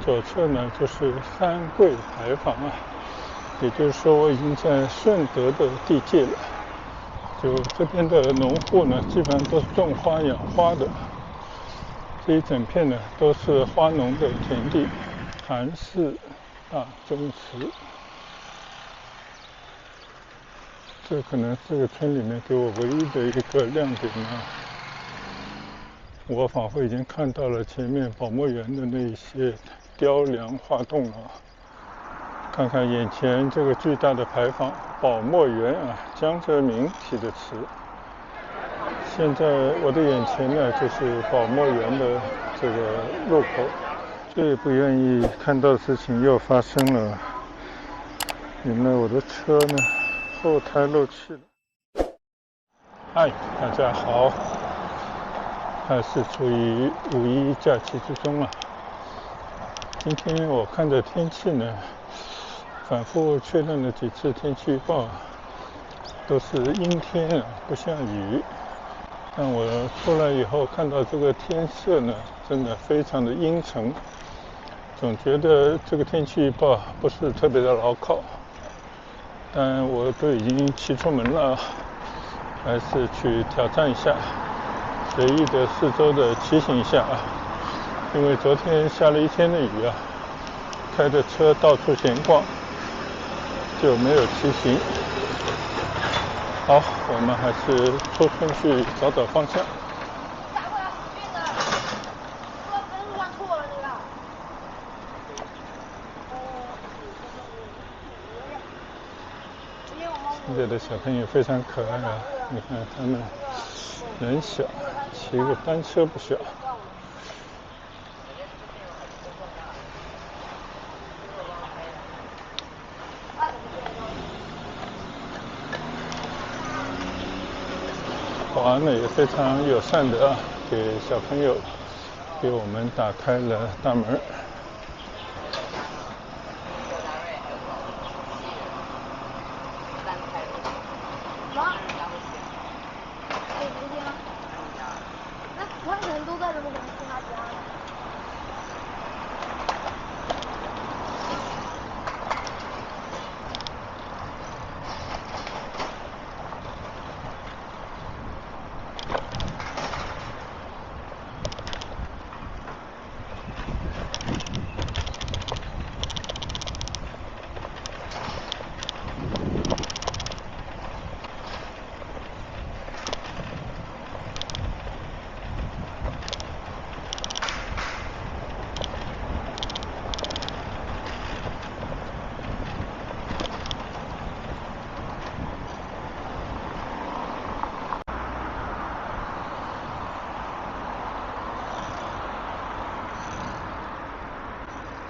左侧呢就是三桂牌坊啊，也就是说我已经在顺德的地界了。就这边的农户呢，基本上都是种花养花的，这一整片呢都是花农的田地，韩式大宗祠。这可能是这个村里面给我唯一的一个亮点啊。我仿佛已经看到了前面宝墨园的那些雕梁画栋了。看看眼前这个巨大的牌坊“宝墨园”啊，江泽民题的词。现在我的眼前呢，就是宝墨园的这个入口。最不愿意看到的事情又发生了，原来我的车呢，后胎漏气了。嗨，大家好，还是处于5·1假期之中啊。今天我看的天气呢，反复确认了几次天气预报，都是阴天啊，不下雨。但我出来以后看到这个天色呢，真的非常的阴沉，总觉得这个天气预报不是特别的牢靠。但我都已经骑出门了，还是去挑战一下，随意的四周的骑行一下啊。因为昨天下了一天的雨啊，开着车到处闲逛，就没有骑行。好，我们还是出村去找找方向。现在的小朋友非常可爱啊！你看他们人小，骑个单车不小。保安呢也非常友善的啊，给小朋友给我们打开了大门。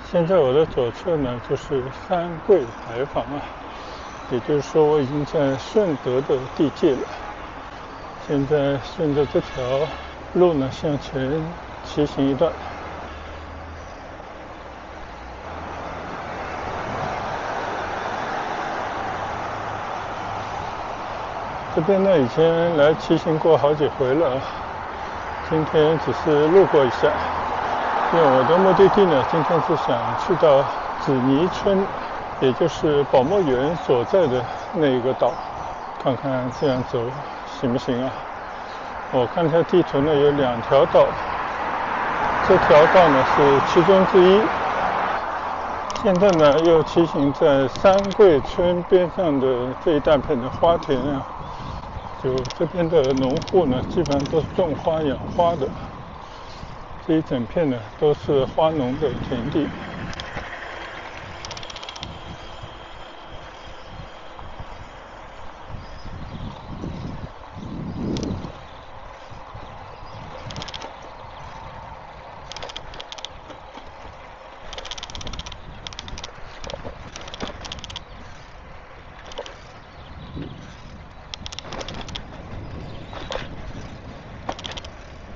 现在我的左侧呢就是三桂牌坊啊，也就是说我已经在顺德的地界了。现在顺着这条路呢向前骑行一段。这边呢以前来骑行过好几回了，今天只是路过一下。因为我的目的地呢，今天是想去到紫泥村，也就是宝墨园所在的那一个岛，看看这样走行不行啊？我看它地图呢有2条道，这条道呢是其中之一。现在呢又骑行在三桂村边上的这一大片的花田啊，就这边的农户呢，基本上都是种花养花的。这一整片呢都是花农的田地。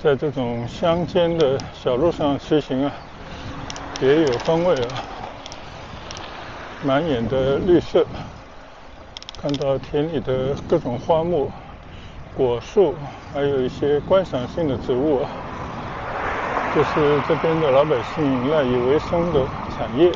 在这种乡间的小路上骑行啊，别有风味啊！满眼的绿色，看到田里的各种花木、果树，还有一些观赏性的植物啊。这是这边的老百姓赖以为生的产业。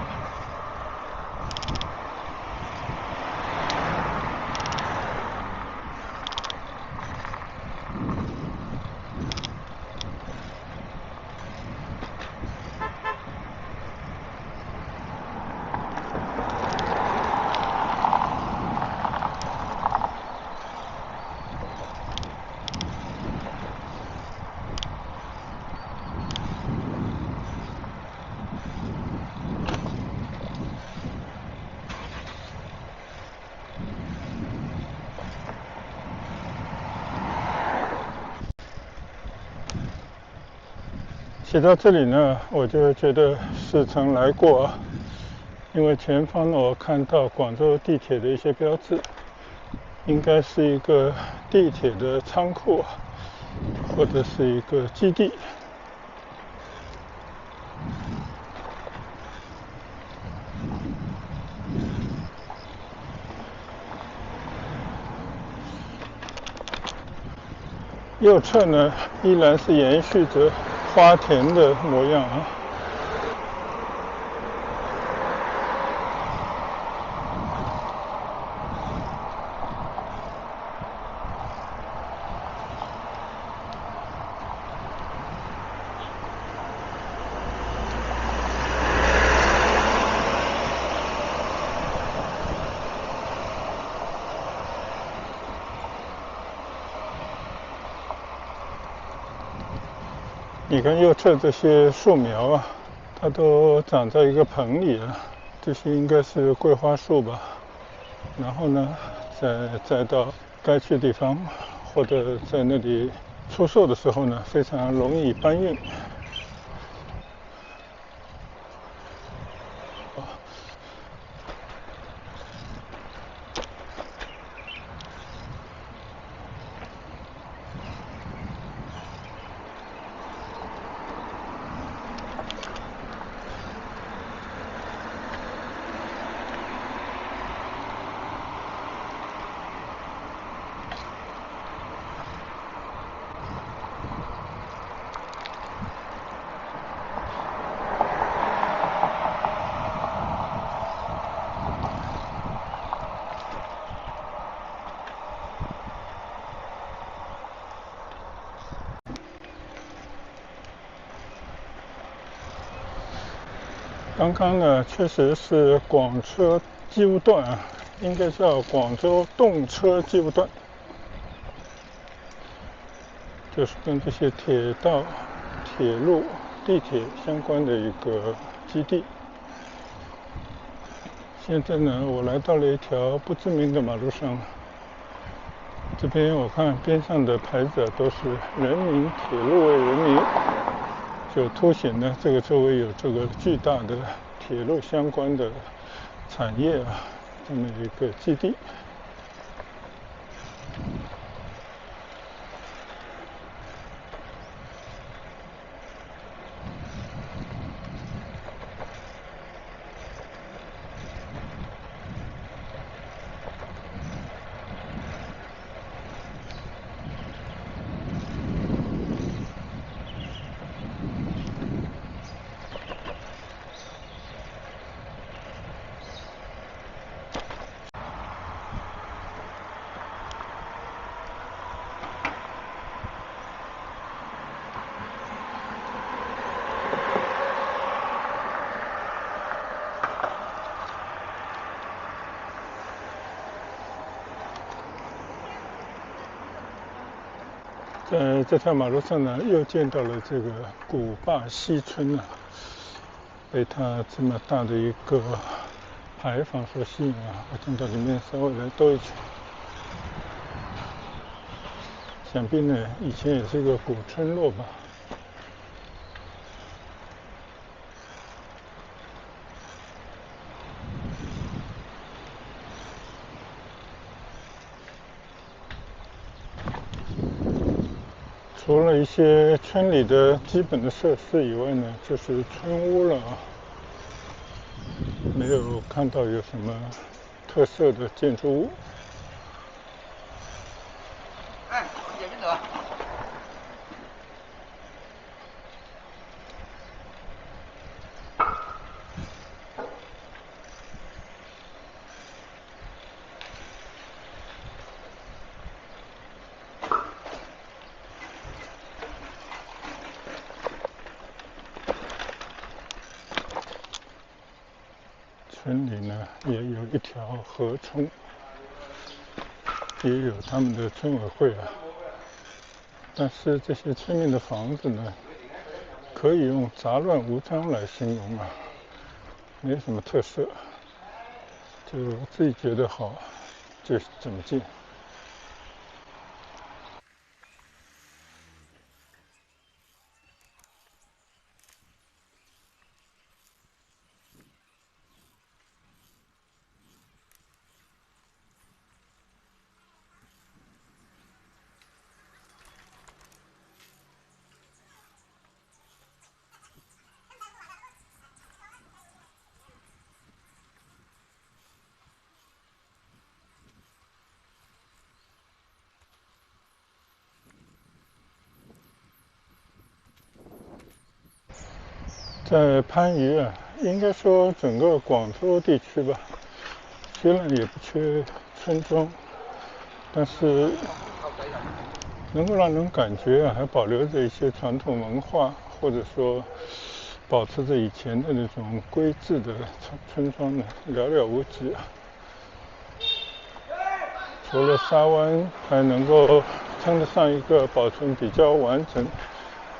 骑到这里呢，我就觉得似曾来过啊，因为前方呢，我看到广州地铁的一些标志，应该是一个地铁的仓库，或者是一个基地。右侧呢，依然是延续着花田的模样啊。你看右侧这些树苗啊，它都长在一个棚里了，这些应该是桂花树吧。然后呢，再到该去的地方，或者在那里出售的时候呢，非常容易搬运。刚刚呢，确实是广车机务段啊，应该叫广州动车机务段，就是跟这些铁道、铁路、地铁相关的一个基地。现在呢，我来到了一条不知名的马路上，这边我看边上的牌子都是人民铁路为人民，就凸显呢这个周围有这个巨大的铁路相关的产业啊，这么一个基地。在这条马路上呢，又见到了这个古坝西村啊，被它这么大的一个牌坊所吸引啊，我进到里面稍微来兜一圈。想必呢，以前也是一个古村落吧。除了一些村里的基本的设施以外呢，就是村屋了啊，没有看到有什么特色的建筑物。村里呢，也有一条河冲，也有他们的村委会啊。但是这些村民的房子呢，可以用杂乱无章来形容啊，没什么特色，就自己觉得好就怎么建。在番禺啊，应该说整个广州地区吧，虽然也不缺村庄，但是能够让人感觉还保留着一些传统文化，或者说保持着以前的那种规制的村庄呢，寥寥无几啊。除了沙湾还能够称得上一个保存比较完整，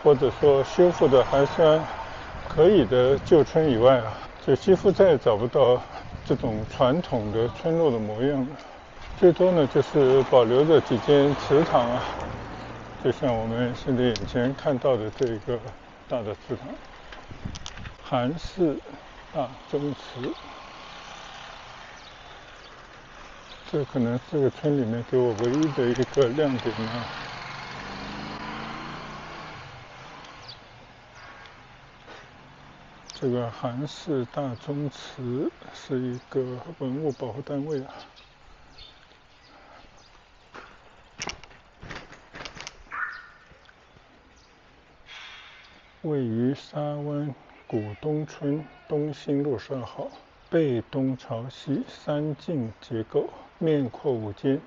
或者说修复的还算可以的旧村以外啊，就几乎再也找不到这种传统的村落的模样了。最多呢，就是保留着几间祠堂啊，就像我们现在眼前看到的这个大的祠堂——韩氏大宗祠。这可能这个村里面给我唯一的一个亮点呢。这个韩氏大宗祠是一个文物保护单位啊。位于沙湾古东村东兴路12号，背东朝西，三进结构，面阔5间，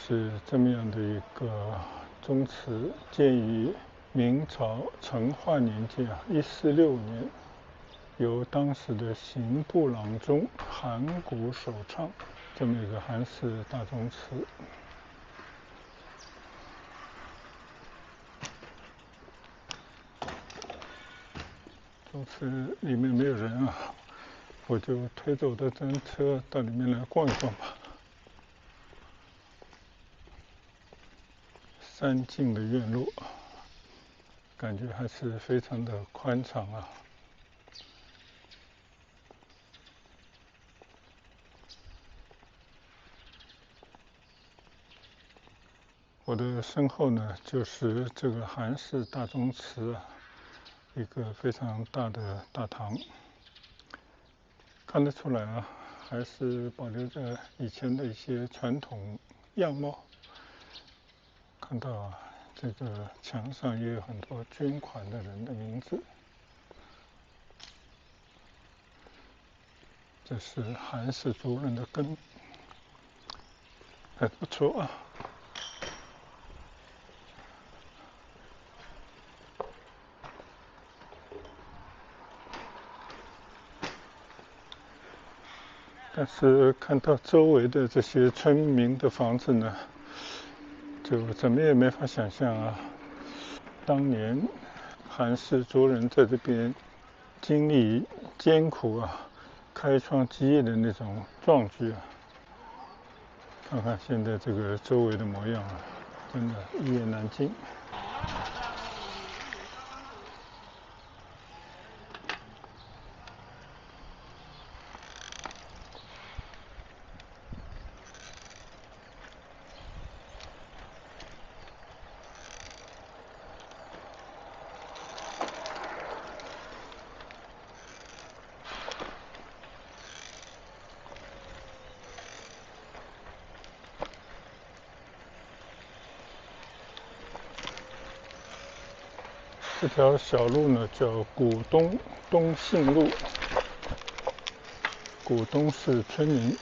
是这么样的一个宗祠，建于明朝成化年间146年，由当时的刑部郎中韩谷首倡，这么一个韩氏大宗祠。宗祠里面没有人啊，我就推着我的单车到里面来逛一逛吧。三进的院落，感觉还是非常的宽敞啊。我的身后呢，就是这个韩氏大宗祠啊，一个非常大的大堂。看得出来啊，还是保留着以前的一些传统样貌。看到啊，这个墙上也有很多捐款的人的名字。这是韩氏族人的根，还不错啊。但是看到周围的这些村民的房子呢，就怎么也没法想象啊，当年韩氏族人在这边经历艰苦啊，开创基业的那种壮举啊。看看现在这个周围的模样啊，真的一言难尽。这条小路呢叫古东东信路，古东是村民，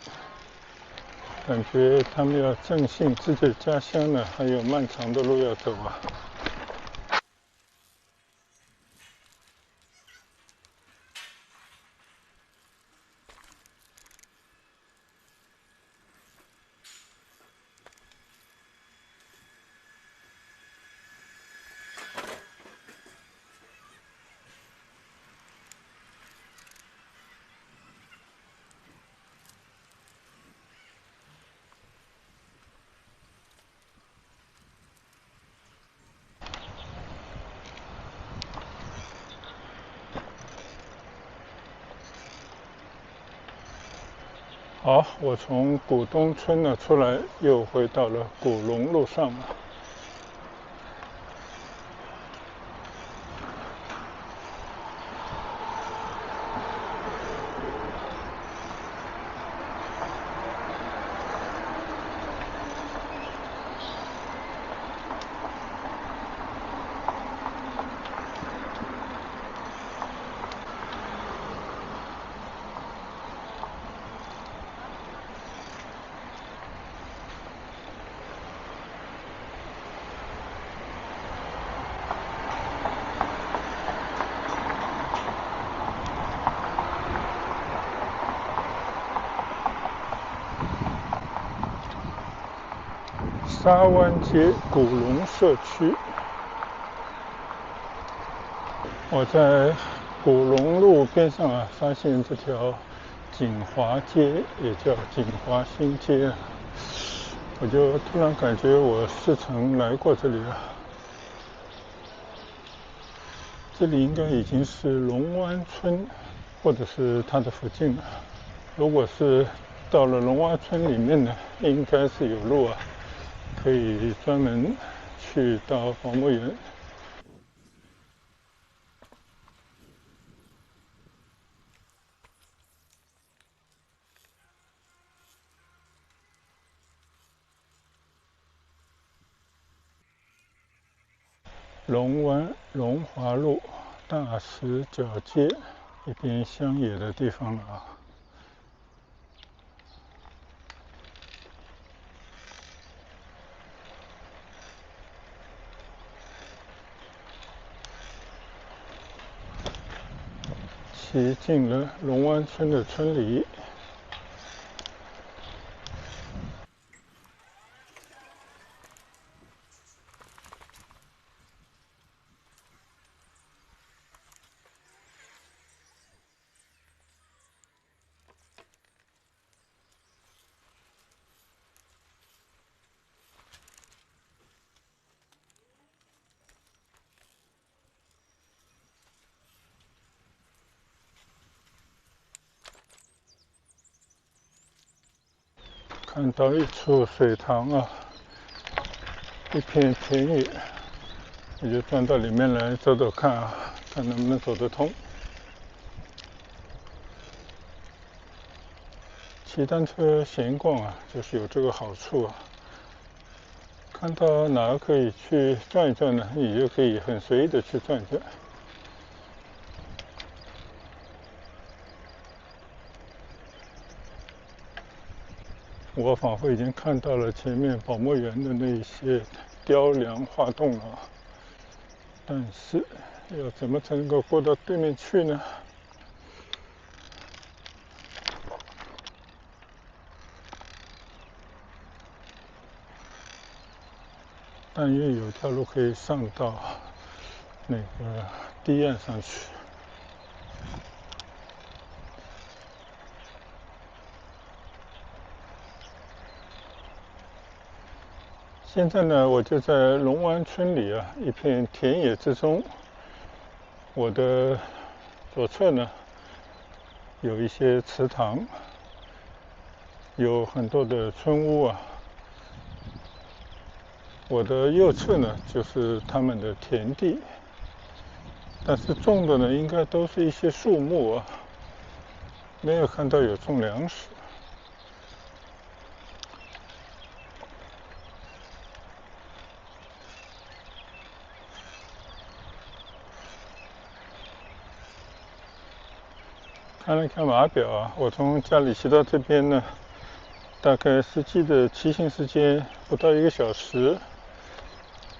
感觉他们要振兴自己的家乡呢，还有漫长的路要走啊。好，我从古东村呢出来，又回到了古龙路上了。沙湾街古龙社区，我在古龙路边上发现这条锦华街，也叫锦华新街，我就突然感觉我似曾来过这里了。这里应该已经是龙湾村，或者是它的附近了。如果是到了龙湾村里面呢，应该是有路可以专门去到保木园。龙湾龙华路大石角街，一片乡野的地方了骑进了龙湾村的村里。看到一处水塘一片田野，我就钻到里面来走走看看能不能走得通。骑单车闲逛就是有这个好处看到哪可以去转一转呢，你就可以很随意的去转一转。我仿佛已经看到了前面保木园的那些雕梁画栋了，但是要怎么才能够过到对面去呢？但愿有条路可以上到那个堤岸上去。现在呢，我就在龙湾村里一片田野之中。我的左侧呢，有一些祠堂，有很多的村屋我的右侧呢，就是他们的田地，但是种的呢，应该都是一些树木没有看到有种粮食。看了看码表我从家里骑到这边呢，大概实际的骑行时间不到1个小时，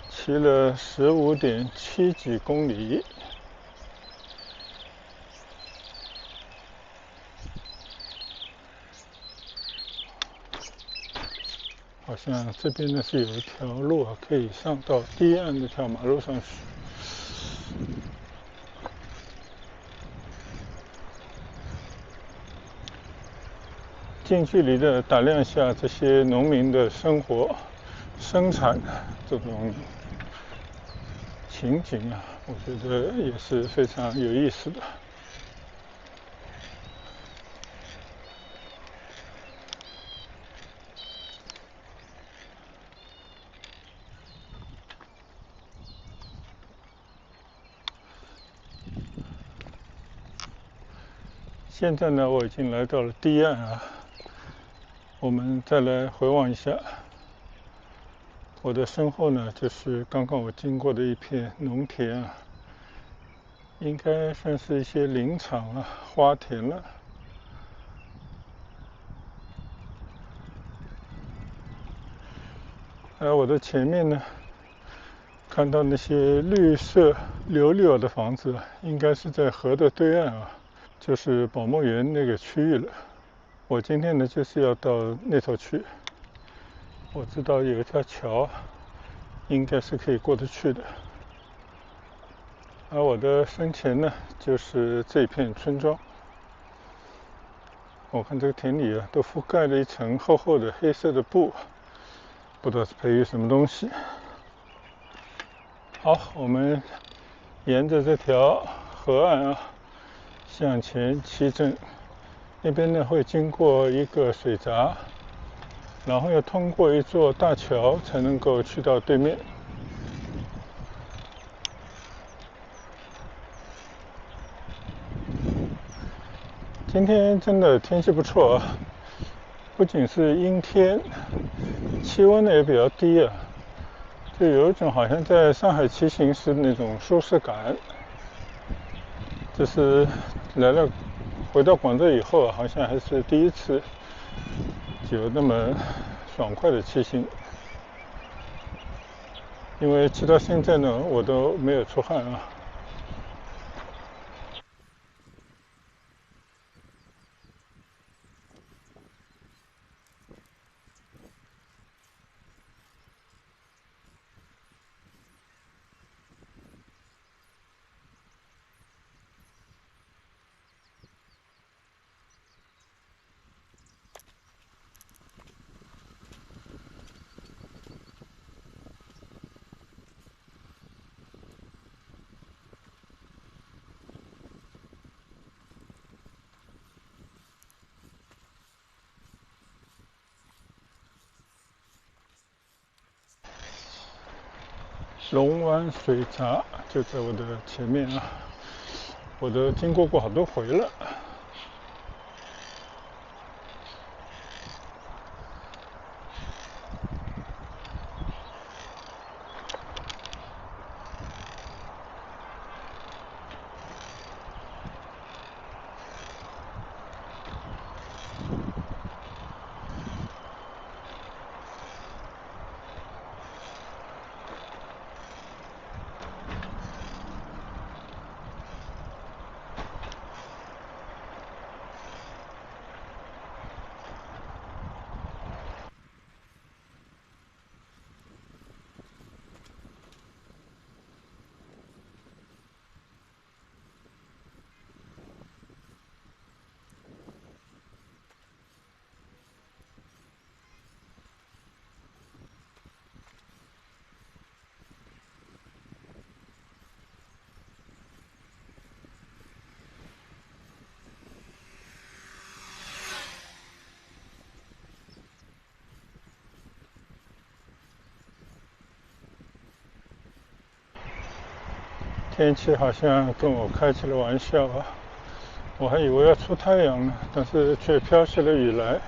骑了15.7几公里。好像这边呢是有一条路可以上到堤岸那条马路上去。近距离的打量下这些农民的生活、生产这种情景我觉得也是非常有意思的。现在呢，我已经来到了堤岸啊。我们再来回望一下，我的身后呢，就是刚刚我经过的一片农田啊，应该算是一些林场啊、花田了。而我的前面呢，看到那些绿色柳柳的房子，应该是在河的对岸啊，就是宝墨园那个区域了。我今天呢，就是要到那头去。我知道有一条桥，应该是可以过得去的。而我的身前呢，就是这片村庄。我看这个田里啊，都覆盖了一层厚厚的黑色的布，不知道是培育什么东西。好，我们沿着这条河岸啊，向前骑正。那边呢会经过一个水闸，然后要通过一座大桥才能够去到对面。今天真的天气不错啊，不仅是阴天，气温呢也比较低啊，就有一种好像在上海骑行时的那种舒适感。这是回到广州以后，好像还是第一次有那么爽快的骑行。因为骑到现在呢，我都没有出汗啊。龙湾水闸就在我的前面啊，我都经过好多回了。天气好像跟我开起了玩笑啊，我还以为要出太阳呢，但是却飘起了雨来。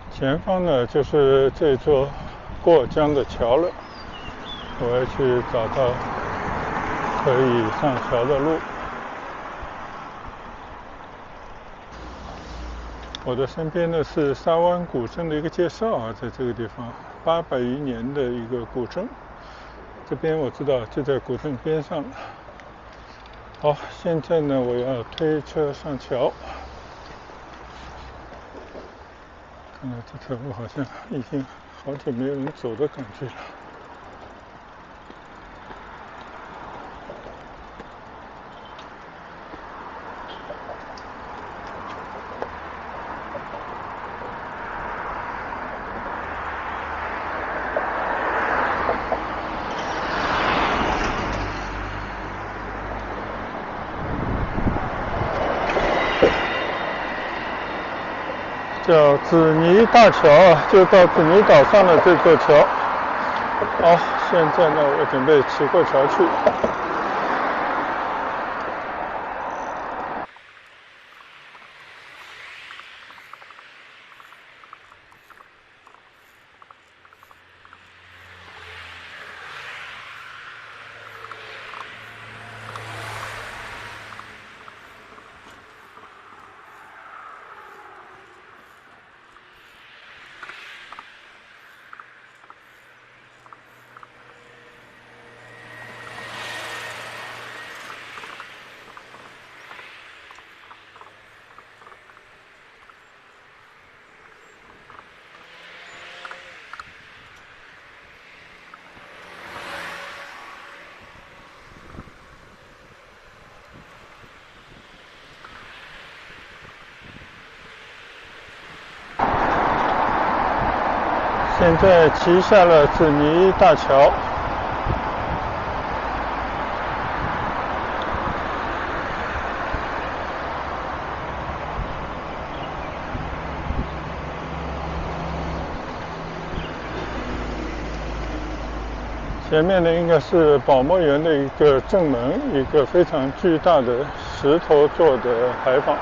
前方呢就是这座过江的桥了，我要去找到可以上桥的路。我的身边呢是沙湾古镇的一个介绍啊，在这个地方800余年的一个古镇。这边我知道就在古镇边上。好，现在呢我要推车上桥。看来这条路好像已经好久没有人走的感觉了。叫紫泥大桥啊，就到紫泥岛上的这座桥。好，现在呢，我准备骑过桥去。现在骑下了紫泥大桥。前面呢应该是宝墨园的一个正门，一个非常巨大的石头做的牌坊。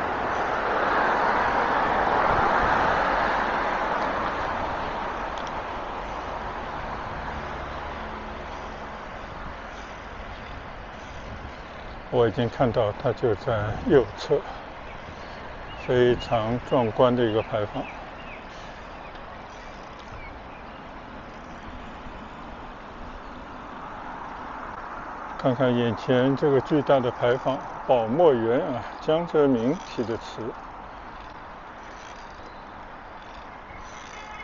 我已经看到它就在右侧，非常壮观的一个牌坊。看看眼前这个巨大的牌坊，宝墨园啊，江泽民题的词。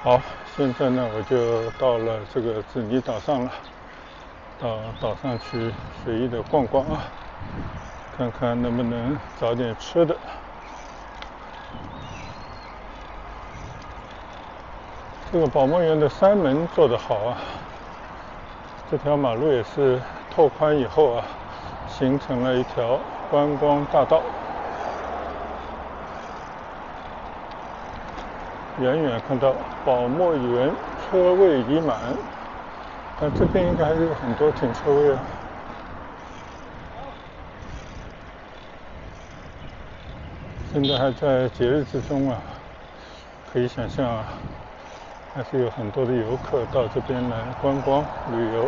好，现在呢我就到了这个紫泥岛上了，到岛上去随意的逛逛啊，看看能不能找点吃的。这个宝墨园的山门做得好啊，这条马路也是拓宽以后啊，形成了一条观光大道。远远看到宝墨园车位已满，但这边应该还是有很多停车位啊。现在还在节日之中啊，可以想象啊，还是有很多的游客到这边来观光旅游。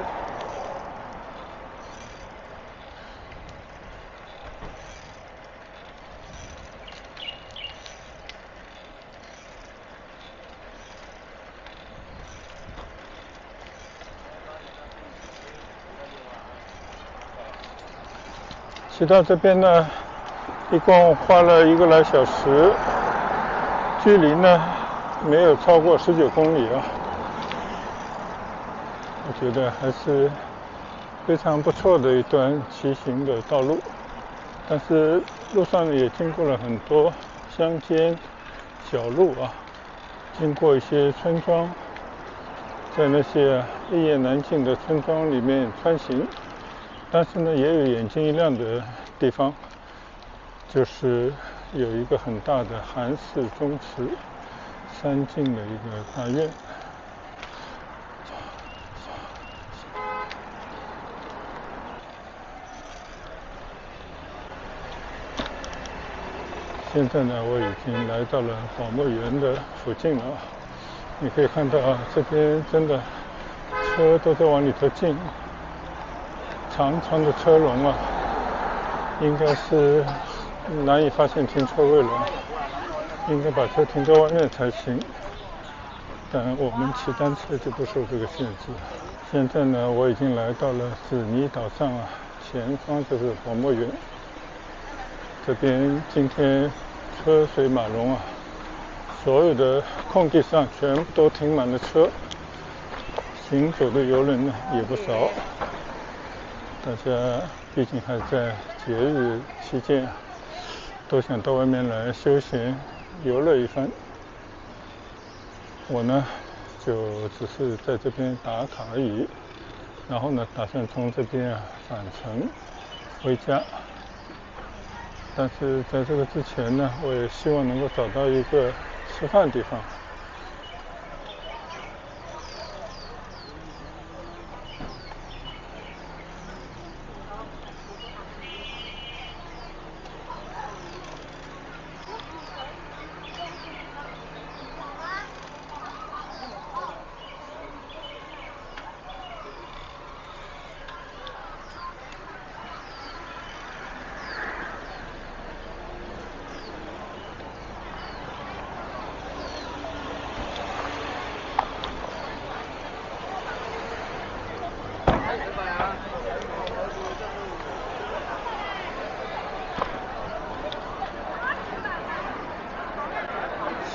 骑到这边呢，一共花了1个来小时，距离呢没有超过19公里啊。我觉得还是非常不错的一段骑行的道路，但是路上也经过了很多乡间小路啊，经过一些村庄，在那些一言难尽的村庄里面穿行。但是呢，也有眼睛一亮的地方，就是有一个很大的韩式宗祠山境的一个大院。现在呢，我已经来到了宝墨园的附近了。你可以看到啊，这边真的车都在往里头进，长长的车龙啊，应该是难以发现停车位了，应该把车停在外面才行。但我们骑单车就不受这个限制。现在呢，我已经来到了紫泥岛上啊，前方就是宝墨园。这边今天车水马龙啊，所有的空地上全部都停满了车，行走的游人呢也不少。大家毕竟还在节日期间，都想到外面来休闲游乐一番。我呢就只是在这边打卡而已，然后呢打算从这边返程回家。但是在这个之前呢，我也希望能够找到一个吃饭地方。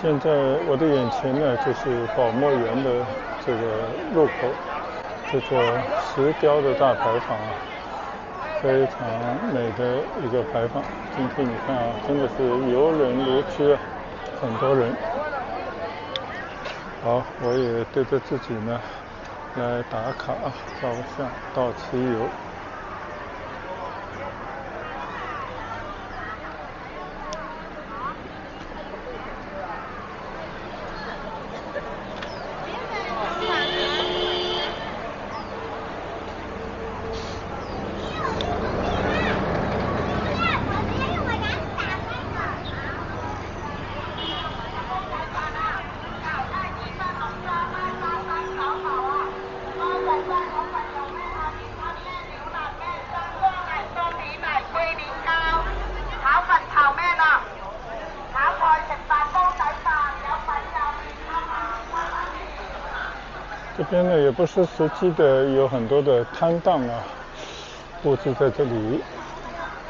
现在我的眼前呢，就是宝墨园的这个入口，这座石雕的大牌坊啊，非常美的一个牌坊。今天你看啊，真的是游人如织啊，很多人。好，我也对着自己呢来打卡照相到此游。这边呢也不失时机的有很多的摊档布置在这里，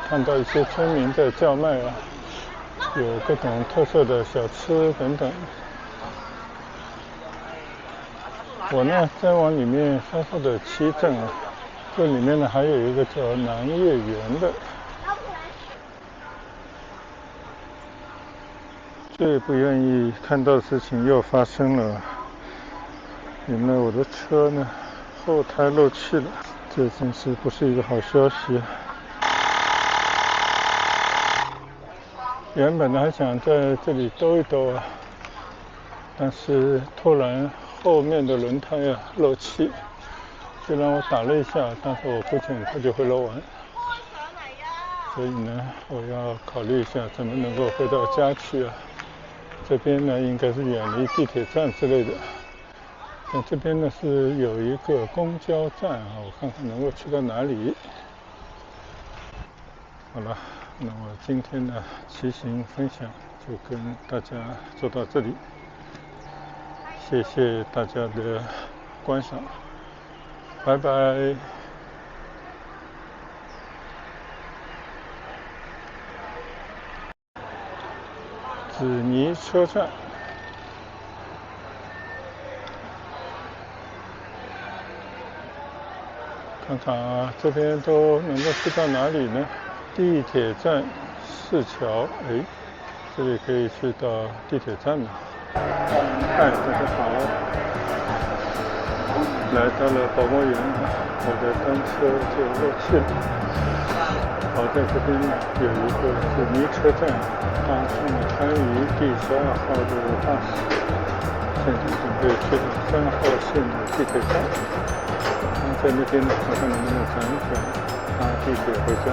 看到一些村民在叫卖有各种特色的小吃等等。我呢再往里面稍稍的骑正这里面呢还有一个叫南叶园的。最不愿意看到的事情又发生了，原来我的车呢后胎漏气了，这真是不是一个好消息。原本呢还想在这里兜一兜但是突然后面的轮胎漏气，虽然我打了一下，但是我估计很快就会漏完，所以呢我要考虑一下怎么能够回到家去这边呢应该是远离地铁站之类的，那这边呢是有一个公交站我看看能够去到哪里。好了，那我今天的骑行分享就跟大家做到这里，谢谢大家的观赏，拜拜。紫泥车站，看看这边都能够去到哪里呢？地铁站市桥，这里可以去到地铁站了。大家好，来到了宝墨园，我的单车就漏气了。好在这边有一个紫泥车站，搭上了番禺第12号的巴士，现在准备去到3号线的地铁站。在那边看看能不能辗转搭地铁回家。